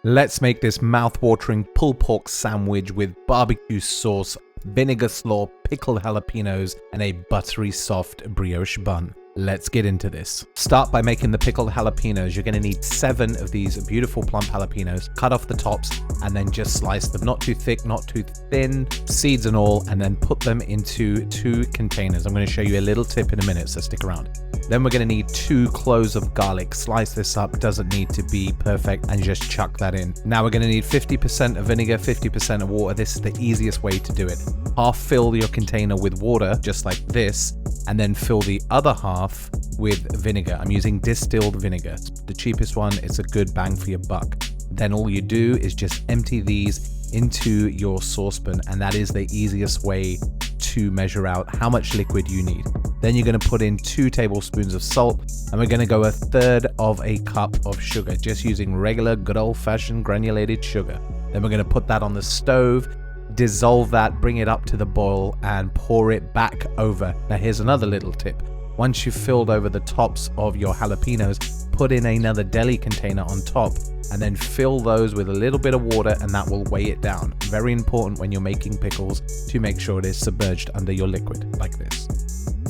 Let's make this mouth-watering pulled pork sandwich with barbecue sauce, vinegar slaw, pickled jalapenos, and a buttery soft brioche bun. Let's get into this. Start by making the pickled jalapenos. You're going to need 7 of these beautiful plump jalapenos. Cut off the tops and then just slice them. Not too thick, not too thin, seeds and all, and then put them into 2 containers. I'm going to show you a little tip in a minute, so stick around. Then we're going to need 2 cloves of garlic. Slice this up, doesn't need to be perfect, and just chuck that in. Now we're going to need 50% of vinegar, 50% of water. This is the easiest way to do it. Half fill your container with water, just like this, and then fill the other half with vinegar. I'm using distilled vinegar. It's the cheapest one. It's a good bang for your buck. Then all you do is just empty these into your saucepan, and that is the easiest way to measure out how much liquid you need. Then you're going to put in 2 tablespoons of salt, and we're going to go 1/3 of a cup of sugar, just using regular good old-fashioned granulated sugar. Then we're going to put that on the stove, dissolve that, bring it up to the boil, and pour it back over. Now here's another little tip. Once you've filled over the tops of your jalapenos, put in another deli container on top, and then fill those with a little bit of water, and that will weigh it down. Very important when you're making pickles to make sure it is submerged under your liquid, like this.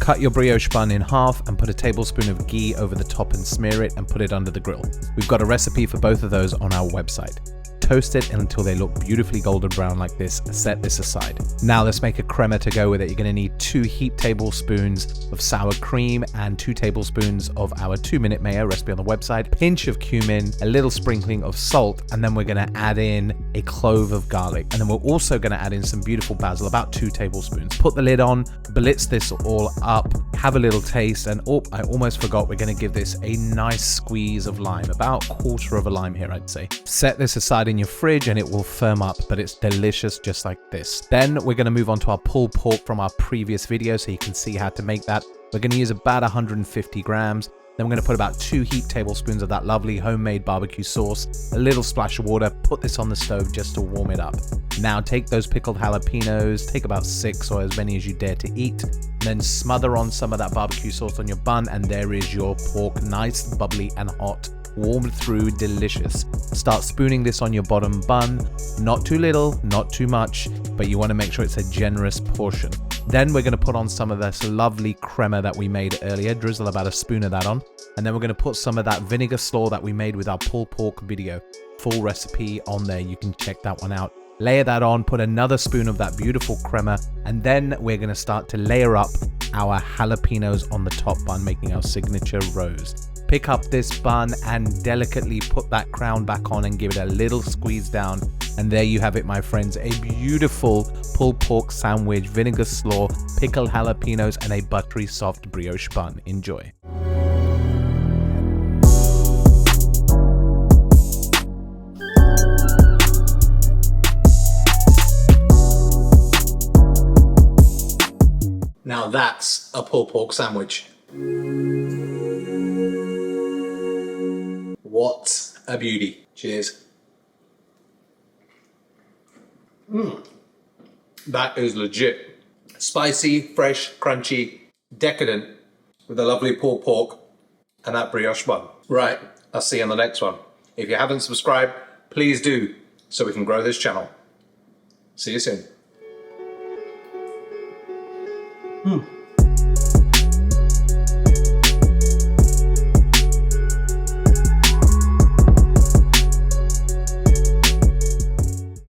Cut your brioche bun in half and put a tablespoon of ghee over the top and smear it and put it under the grill. We've got a recipe for both of those on our website. Toast it until they look beautifully golden brown like this. Set this aside. Now let's make a crema to go with it. You're going to need 2 heaped tablespoons of sour cream and 2 tablespoons of our 2-minute mayo recipe on the website, pinch of cumin, a little sprinkling of salt, and then we're going to add in a clove of garlic. And then we're also going to add in some beautiful basil, about 2 tablespoons. Put the lid on, blitz this all up, have a little taste, and oh, I almost forgot, we're going to give this a nice squeeze of lime, about 1/4 of a lime here, I'd say. Set this aside in your fridge and it will firm up, but it's delicious just like this. Then we're going to move on to our pulled pork from our previous video so you can see how to make that. We're going to use about 150 grams. Then we're going to put about 2 heaped tablespoons of that lovely homemade barbecue sauce, a little splash of water, put this on the stove just to warm it up. Now take those pickled jalapenos, take about 6 or as many as you dare to eat, then smother on some of that barbecue sauce on your bun, and there is your pork, nice, bubbly and hot. Warmed through, delicious. Start spooning this on your bottom bun, not too little, not too much, but you want to make sure it's a generous portion. Then we're going to put on some of this lovely crema that we made earlier, drizzle about a spoon of that on, and then we're going to put some of that vinegar slaw that we made with our pulled pork video. Full recipe on there, you can check that one out. Layer that on, put another spoon of that beautiful crema, and then we're going to start to layer up our jalapenos on the top bun, making our signature rose. Pick up this bun and delicately put that crown back on and give it a little squeeze down. And there you have it, my friends, a beautiful pulled pork sandwich, vinegar slaw, pickled jalapenos, and a buttery soft brioche bun. Enjoy. Now that's a pulled pork sandwich. What a beauty. Cheers. That is legit. Spicy, fresh, crunchy, decadent, with a lovely pulled pork and that brioche bun. Right, I'll see you on the next one. If you haven't subscribed, please do, so we can grow this channel. See you soon.